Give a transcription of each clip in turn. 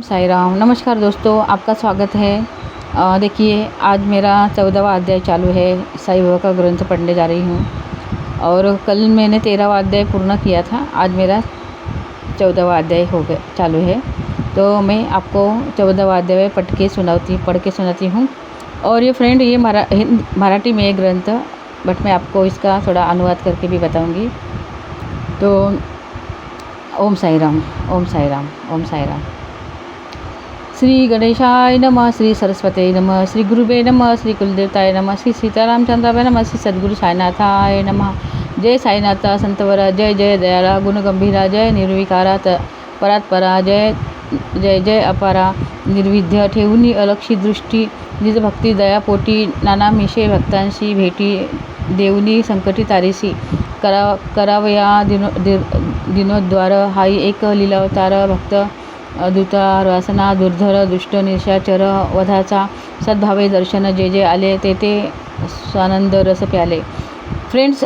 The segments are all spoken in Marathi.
साई राम। नमस्कार दोस्तों, आपका स्वागत है। देखिए, आज मेरा 14वां अध्याय चालू है। साई बाबा का ग्रंथ पढ़ने जा रही हूँ और कल मैंने 13वां अध्याय पूर्ण किया था। आज मेरा 14वां अध्याय हो गया चालू है, तो मैं आपको 14वां अध्याय पढ़ के सुनाती हूँ। और ये फ्रेंड, ये मराठी में एक ग्रंथ, बट मैं आपको इसका थोड़ा अनुवाद करके भी बताऊँगी। तो ओम साई राम, ओम साई राम, ओम साई राम। श्री गणेशाय नमः, श्री सरस्वती नमः, श्री गुरुवे नमः, श्री कुलदेवताय नमः, श्री सीतारामचंद्राय नमः, श्री सद्गुरु साईनाथाय नमः। जय साईनाथ संतवरा, जय जय दयाला गुणगंभीरा, जय निर्विकारा परात्परा, जय जय जय अपारा निर्विध्य ठेवून अलक्षी दृष्टी निज भक्ती दयापोटी नाना मिशे भक्तांशी भेटी देवनी संकटी तारीसी करावया दिनोद्वार हाई एक लीलावतार भक्त दूता वासना दुर्धर दुष्ट निशाचर वधाचा सद्भावे दर्शन जे जे आले ते स्वानंद रस प्याले। फ्रेंड्स,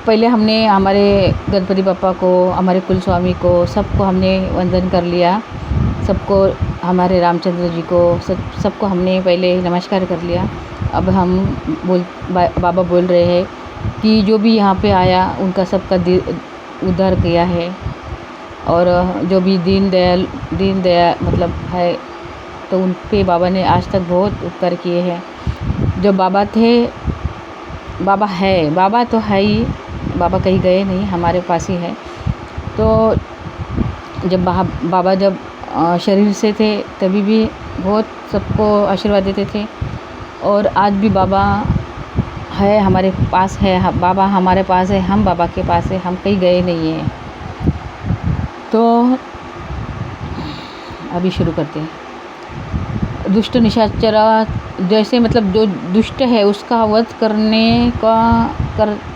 पहले हमने हमारे गणपति बापा को, हमारे कुलस्वामी को, सबको हमने वंदन कर लिया। सबको, हमारे रामचंद्र जी को, सबको हमने पहले नमस्कार कर लिया। अब हम बाबा बोल रहे हैं कि जो भी यहाँ पे आया उनका सबका उद्धार किया है, और जो भी दीन दयाल मतलब है, तो उन पे बाबा ने आज तक बहुत उपकार किए हैं। जो बाबा थे, बाबा है, बाबा तो है ही, बाबा कहीं गए नहीं, हमारे पास ही है। तो जब बाबा जब शरीर से थे तभी भी बहुत सबको आशीर्वाद देते थे, और आज भी बाबा है, हमारे पास है। बाबा हमारे पास है, हम बाबा के पास है, हम कहीं गए नहीं हैं। तो अभी शुरू करते हैं। दुष्ट निशाचरा, जैसे मतलब जो दुष्ट है उसका वध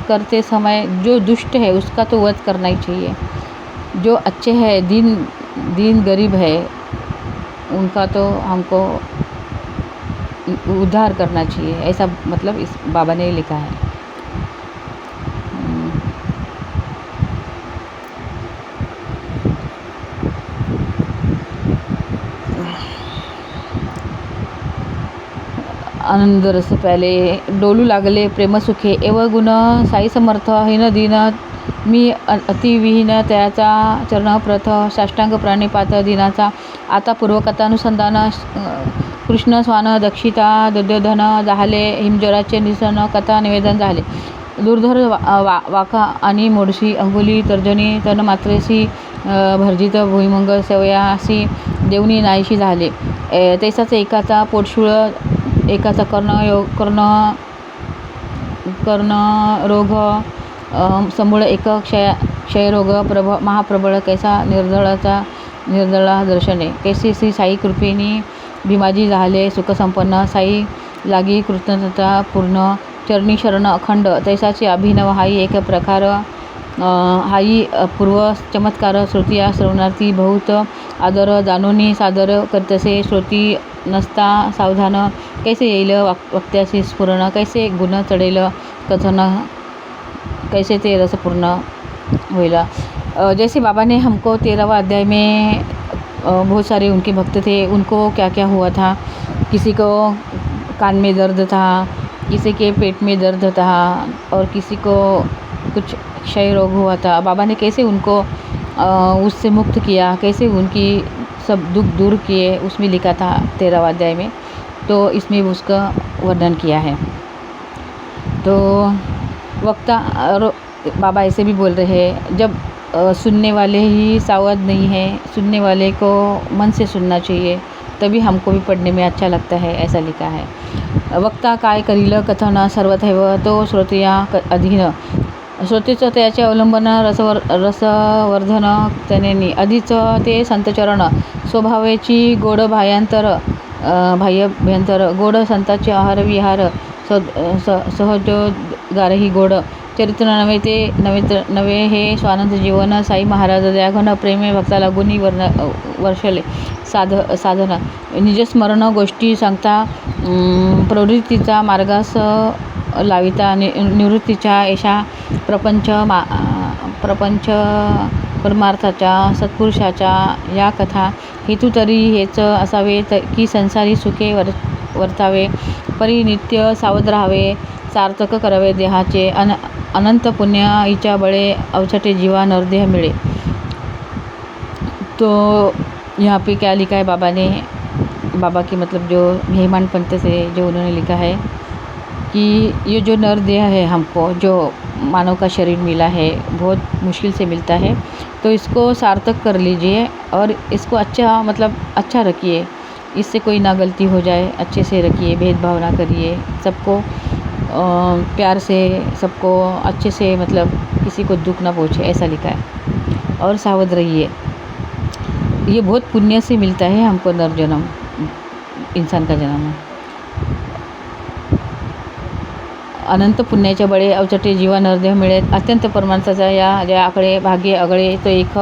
करते समय, जो दुष्ट है उसका तो वध करना ही चाहिए। जो अच्छे हैं, दीन गरीब है, उनका तो हमको उद्धार करना चाहिए, ऐसा मतलब इस बाबा ने लिखा है। आनंद रस प्याले डोलू लागले प्रेम सुखे एव गुण साई समर्थ हिन दीन मी अतिविहीन त्याचा चरण प्रथ साष्टांग प्राणिपात दिनाचा आता पूर्वकथानुसंधान कृष्ण स्वान दक्षिता दुर्योधन झाले हिमज्वराचे निसन कथा निवेदन झाले दुर्धर वाका आणि मोडशी अंगुली तर्जनी तन मात्रेसी भर्जित भुईमंग सवयासी देवनी नाहीशी झाले तैसाच एकाचा पोटशूळ एकाचा कर्ण रोग समूळ एक क्षयरोग महाप्रबळ कैसा निर्दळा दर्शने कैसे श्री साई कृपेनी भीमाजी झाले सुखसंपन्न साई लागी कृतज्ञता पूर्ण चरणी शरण अखंड तैसाचे अभिनव हाई एक प्रकार हाई पूर्व चमत्कार श्रोतिया श्रवणार्थी बहुत आदर जाणोनी सादर करतसे श्रोती नसता सावधान कैसे येईल वक्त्यासी स्फुरण कैसे गुण चढेल कथन कैसे ते रसपूर्ण होईल। जैसे बाबा ने हमको 13वां अध्याय में बहुत सारे उनके भक्त थे, उनको क्या क्या हुआ था। किसी को कान में दर्द था, किसी के पेट में दर्द था, और किसी को कुछ क्षय रोग हुआ था। बाबा ने कैसे उनको उससे मुक्त किया, कैसे उनकी सब दुख दूर किए, उसमें लिखा था 13वां अध्याय में। तो इसमें उसका वर्णन किया है। तो वक्ता बाबा ऐसे भी बोल रहे हैं, जब सुनने वाले ही सावध नहीं है, सुनने वाले को मन से सुनना चाहिए, तभी हमको भी पढ़ने में अच्छा लगता है, ऐसा लिखा है। वक्ता काय करील कथन सर्वथैव तो श्रोत्रिया अधीन श्रोतेचं त्याचे अवलंबन रसवर्धन त्याने आधीच ते संतचरण स्वभावेची गोड बाह्यभ्यंतर गोड संताचे आहार विहार सहजोद्गारही गोड चरित्र नवे हे स्वानंद जीवन साई महाराज दयाघन प्रेमे भक्ता लागुनी वर्षले साधन निजस्मरण गोष्टी सांगता प्रवृत्तीचा मार्गास लाविता निवृत्तीच्या एषा प्रपंच परमार्थाच्या सत्पुरुषाच्या या कथा हेतू तरी हेच असावे की संसारी सुखे वर्तावे, परी नित्य सावध राहावे, सार्थक करावे देहाचे, अनंत पुण्य हिच्या बळे अवछटे जीवा नरदेह मिळे। तो यहाँ पे क्या लिखा है बाबा ने, बाबा की मतलब जो हेमांड पंत से जो उन्होंने लिखा है कि ये जो नर देह है, हमको जो मानव का शरीर मिला है बहुत मुश्किल से मिलता है, तो इसको सार्थक कर लीजिए और इसको अच्छा मतलब अच्छा रखिए, इससे कोई ना गलती हो जाए, अच्छे से रखिए, भेदभाव ना करिए, सबको प्यार से, सबको अच्छे से, मतलब किसी को दुख ना पहुँचे, ऐसा लिखा है। और सावध रहिए, ये बहुत पुण्य से मिलता है हमको नर जन्म, इंसान का जन्म। अनंत पुण्याच्या बळे अवचटे जीवा नरदेह मिळे, अत्यंत परमार्थाचा या ज्याकडे भाग्य अगळे तो एक,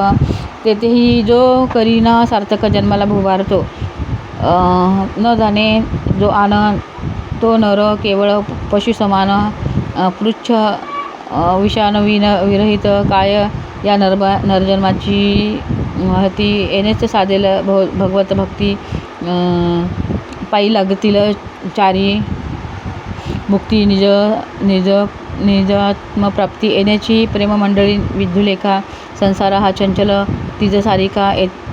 तेथेही जो करीना सार्थक जन्माला भुभारतो, न जाणे जो आनंद तो नर केवळ पशु समान, पृच्छ विषाणवीन विरहित काय या नरजन्माची महती येणेच साधेल भगवत भक्ती, पायी लागतील चारी मुक्ती निजात्मप्राप्ती येण्याची प्रेममंडळी विद्युलेखा, संसार हा चंचल तिज सारिका,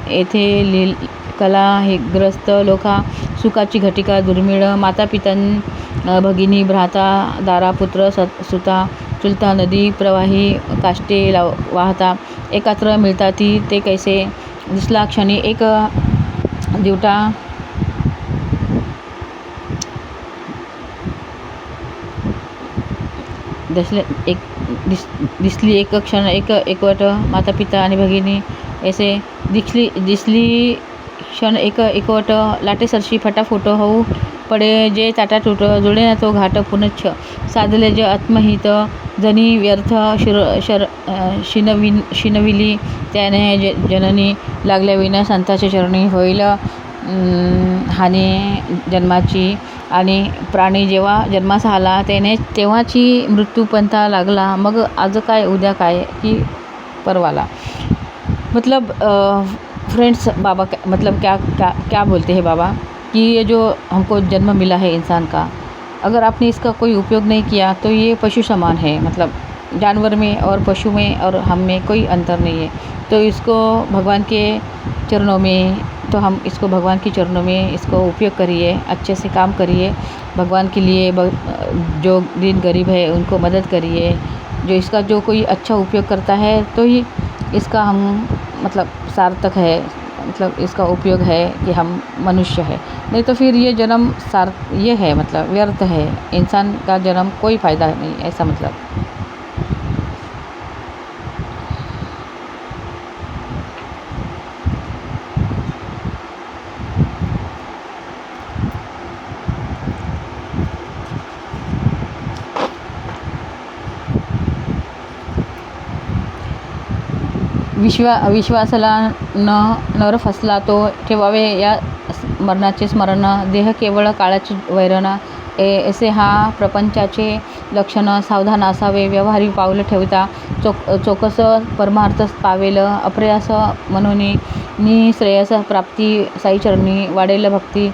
येथे कला हे ग्रस्त लोका, सुखाची घटिका दुर्मिळ, माता पिता भगिनी भ्राता दारा पुत्र सुता, चुलता नदी प्रवाही काष्टे वाहता, एकत्र मिळता ती ते कैसे, दिसला क्षणी एक दिवटा दिसली एक क्षण एकवट, माता पिता आणि भगिनी ऐसे दिसली क्षण एकवट, लाटेसरशी फटाफूट होऊ पडे जे ताटातूट, जुळे ना तो घाट पुनच्छ, साधले जे आत्महित, जनी व्यर्थ शिनविली त्याने जननी, लागल्या विना संताच्या चरणी होईल हानी जन्माची, आणि प्राणी जेव्हा जन्मास आला तेव्हाची मृत्यूपंथा लागला, मग आज काय उद्या काय की परवाला। मतलब फ्रेंड्स, बाबा मतलब क्या बोलते हैं बाबा कि ये जो हमको जन्म मिला है इंसान का, अगर आपने इसका कोई उपयोग नहीं किया तो ये पशु समान है, मतलब जानवर में और पशु में और हम में कोई अंतर नहीं है। तो इसको भगवान के चरणों में, तो हम इसको भगवान के चरणों में इसको उपयोग करिए, अच्छे से काम करिए भगवान के लिए, जो दिन गरीब है उनको मदद करिए, जो इसका जो कोई अच्छा उपयोग करता है तो ही इसका हम मतलब सार्थक है, मतलब इसका उपयोग है कि हम मनुष्य है, नहीं तो फिर ये जन्म ये है मतलब व्यर्थ है, इंसान का जन्म कोई फ़ायदा नहीं, ऐसा मतलब। विश्वासला नर फसला तो ठेवावे या मरणाचे स्मरण, देह केवळ काळाची वैरण, ऐसे हा प्रपंचाचे लक्षण, सावधान असावे व्यवहारी पाऊल ठेवता, चोकस परमार्थ पावेल, अप्रयास म्हणून श्रेयस प्राप्ती, साईचरणी वाढेल भक्ती,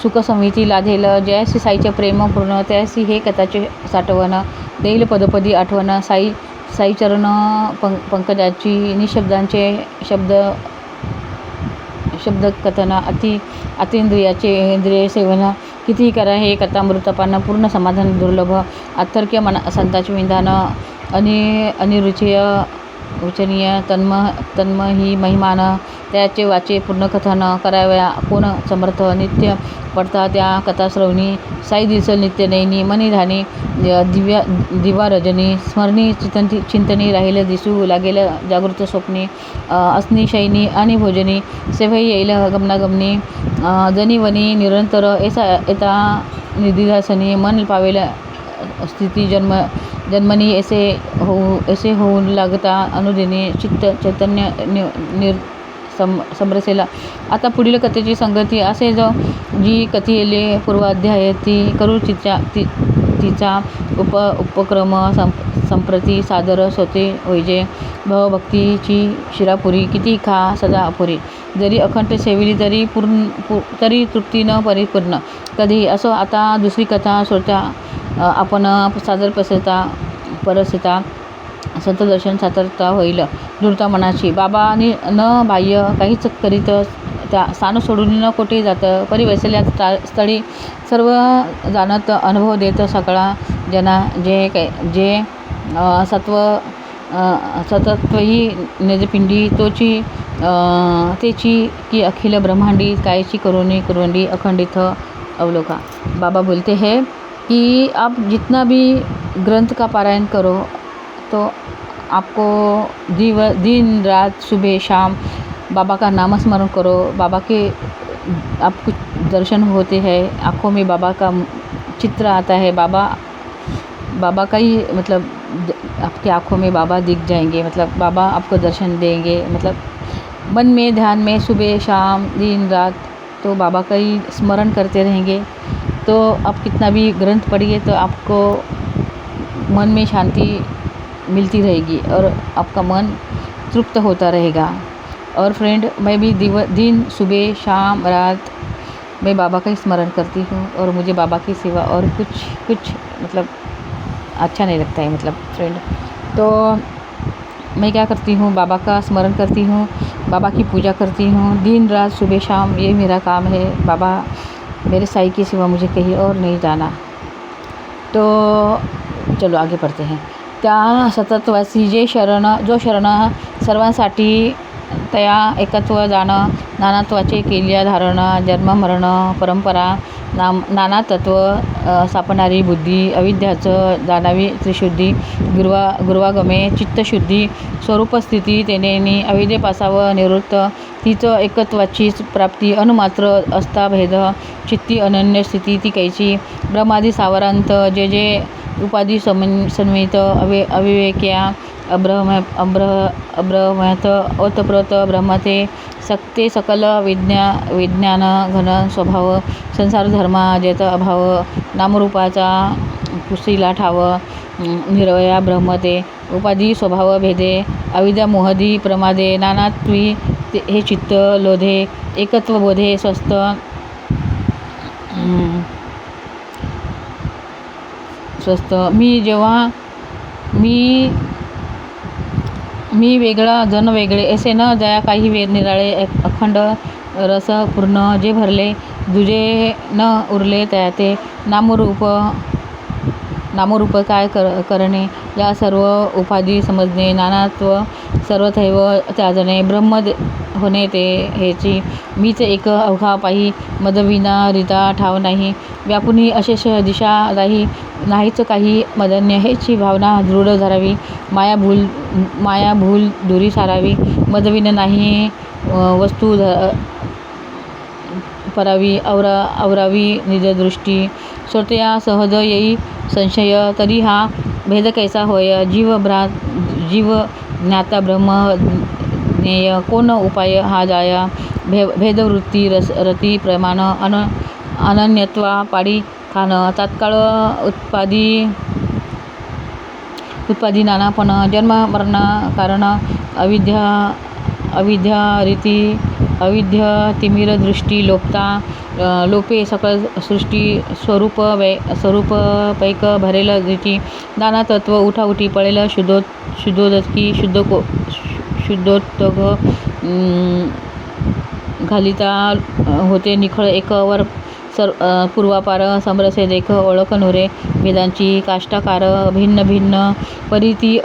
सुखसंविती लाधेल, जयासी साईचे प्रेम पूर्ण, त्यासी हे कथाचे साठवण, देईल पदोपदी आठवण, साईचरण पंकजाची, निशब्दांचे शब्द कथन, अतींद्रियाचे इंद्रिय सेवन, कितीही करा हे कथामृतपान, पूर्ण समाधान दुर्लभ, अथर्क्य संताचे विधान, अनिरुचय उचनीय, तन्म ही महिमान, त्याचे वाचे पूर्ण कथन, कराव्या कोण समर्थ, नित्य पडता त्या कथा श्रवणी, साई दिसल नित्य नैनी, मनी धानी दिवा रजनी, स्मरणी चिंतनी राहील दिसू लागेल जागृत स्वप्नी, असनी शयनी आणि भोजनी, सेवही येईल गमनागमनी, जनी वनी निरंतर येता निधिदासनी, मन पावेल स्थिती जन्मनी, ऐसे होऊन लागता अनुदिनी, चित्त चैतन्य समरसेला। आता पुढील कथेची संगती असे जी कथेले पूर्वाध्याय ती करू भक्तीचा उपक्रम संप्रती सादर होते होईजे. भक्तीची शिरापुरी किती खा सदा अपुरी. जरी अखंड सेविली तरी तृप्ती न परिपूर्ण. कधी असो आता दुसरी कथा श्रोत्या आपण सादर परसिता संत दर्शन सातरता होईल दृढता मनाची. बाबांनी न बाह्य काहीच करीत त्या स्थान सोडून न कोठे जात. परिवैसल्या स्थळी सर्व जाणत अनुभव देत सगळा जना. जे सतत्वही निजपिंडी तेची की अखिल ब्रह्मांडी. कायची करुणी अखंडित अवलोका. बाबा बोलते हैं कि आप जितना भी ग्रंथ का पारायण करो तो आपको दिन रात सुबह शाम बाबा का नाम स्मरण करो. बाबा के आपको दर्शन होते हैं. आँखों में बाबा का चित्र आता है. बाबा का ही मतलब आपकी आँखों में बाबा दिख जाएंगे. मतलब बाबा आपको दर्शन देंगे. मतलब मन में ध्यान में सुबह शाम दिन रात तो बाबा का ही स्मरण करते रहेंगे. तो आप कितना भी ग्रंथ पढ़िए तो आपको मन में शांति मिलती रहेगी और आपका मन तृप्त होता रहेगा. और फ्रेंड, मैं भी दिन सुबह शाम रात मैं बाबा का ही स्मरण करती हूँ और मुझे बाबा की सिवा और कुछ मतलब अच्छा नहीं लगता है. मतलब फ्रेंड, तो मैं क्या करती हूँ, बाबा का स्मरण करती हूँ, बाबा की पूजा करती हूँ दिन रात सुबह शाम. ये मेरा काम है. बाबा मेरे साईं के सिवा मुझे कहीं और नहीं जाना. तो चलो आगे पढ़ते हैं. त्या सततवासी जो शरण सर्वांसाठी तया एकत्व जाणं. नानात्वाचे केल्या धारण. जन्म मरण परंपरा नाना तत्व सापणारी बुद्धी. अविद्याचं जाणावी त्रिशुद्धी. गुरुवागमे चित्तशुद्धी. स्वरूपस्थिती तेनेनी अविद्येपासावं निवृत्त. तीच एकत्वाचीच प्राप्ती. अनुमात्र असता भेद. चित्ती अनन्य स्थिती ती कैची. ब्रह्मादी सावरांत जे उपाधी सन्मित अविवेक्या अब्रह्मत ओतप्रोत ब्रह्मते सक्ते सकल विज्ञान घन स्वभाव. संसार धर्मा जेत अभाव. नामरूपाचा पुसीला ठाव. निरवया ब्रह्मते उपाधी स्वभाव भेदे. अविद्या मोहदी प्रमादे. नानात्वी हे चित्त लोधे. एकत्व बोधे स्वस्थ. मी वेगळा जन वेगळे ऐसे न जया काही वेर निराळे. अखंड रस पूर्ण जे भरले. दुजे न उरले त्याते. नामरूप काय करणे. या सर्व उपाधी समजणे. नानात्व सर्वथैव त्याजणे. ब्रह्म होणे ते हेची. मीच एक अवघा पाही. मदविना रिता ठाव नाही. व्यापुनी अशेष दिशा राही. नाहीच काही मदन्य हेची भावना दृढ धरावी. माया भूल दुरी सारावी. मदविन नाही वस्तू परावी. आवरावी निजदृष्टी. श्रोत्या सहज येई संशय. तरी हा भेद कैसा होय. जीव ज्ञाता ब्रह्म ज्ञेय. कोण उपाय हा जाया. भेदवृत्ती रती प्रमाण. अनन्यत्वा पाडी खान. तात्काळ उत्पादी नानापण. जन्म मरण कारण. अविद्या रीती. अविद्य तिमिर दृष्टी लोपता. लोपे सकळ सृष्टी. स्वरूप पैक भरेल रीती. नाना तत्व उठाउठी पळेल शुद्धोदकी. शुद्धोत्तग घालिता होते निखळ एक वर. पूर्वापार समरसे देख ओळख नोरे. वेदांची काष्टाकार भिन्न भिन्न. परिती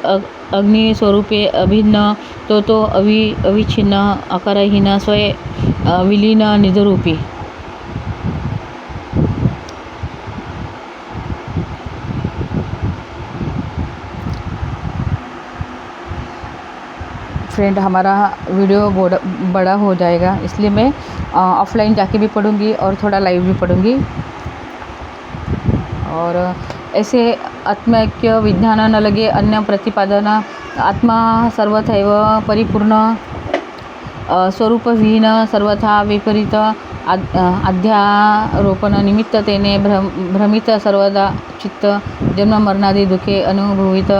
अग्नी स्वरूपे अभिन्न. तो अविच्छिन्न आकारहीन स्वय विलीन निजरूपी. फ्रेंड, हमारा वीडियो बड़ा हो जाएगा, इसलिए मैं ऑफलाइन जाके भी पढ़ूंगी और थोड़ा लाइव भी पढ़ूंगी. और ऐसे आत्मैक्य विज्ञान न लगे अन्य प्रतिपादन. आत्मा सर्वथैव परिपूर्ण. स्वरूपविहीन सर्वथा विपरीत. अध्यारोपणनिमित्त तेने भ्रमित सर्वदा चित्त, जन्ममरणादी दुःखे अनुभवित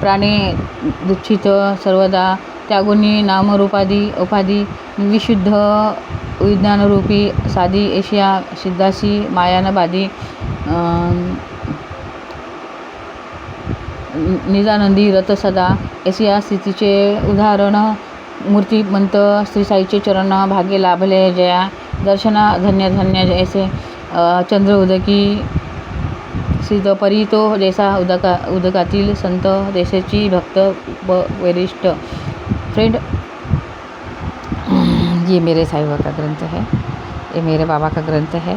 प्राणे दुःखित सर्वदा, त्यागुनी नामरूपादी उपाधी विशुद्ध विज्ञानरूपी साधी एशिया सिद्धासी मायानबादी निजानंदी रत सदा, एसिया स्थितीचे उदाहरण मूर्तिमंत श्रीसाईचे चरण भाग्य लाभले जया, दर्शना धन्य धन्य जैसे चंद्र उदकी सिद्ध परी तो जैसा उदकातील संत देशाची भक्त वरिष्ठ। फ्रेंड, ये मेरे साईं बाबा का ग्रंथ है, ये मेरे बाबा का ग्रंथ है।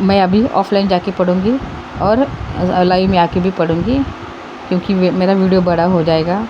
मैं अभी ऑफलाइन जाके पढ़ूंगी और लाइव में आके भी पढ़ूंगी, क्योंकि मेरा वीडियो बड़ा हो जाएगा।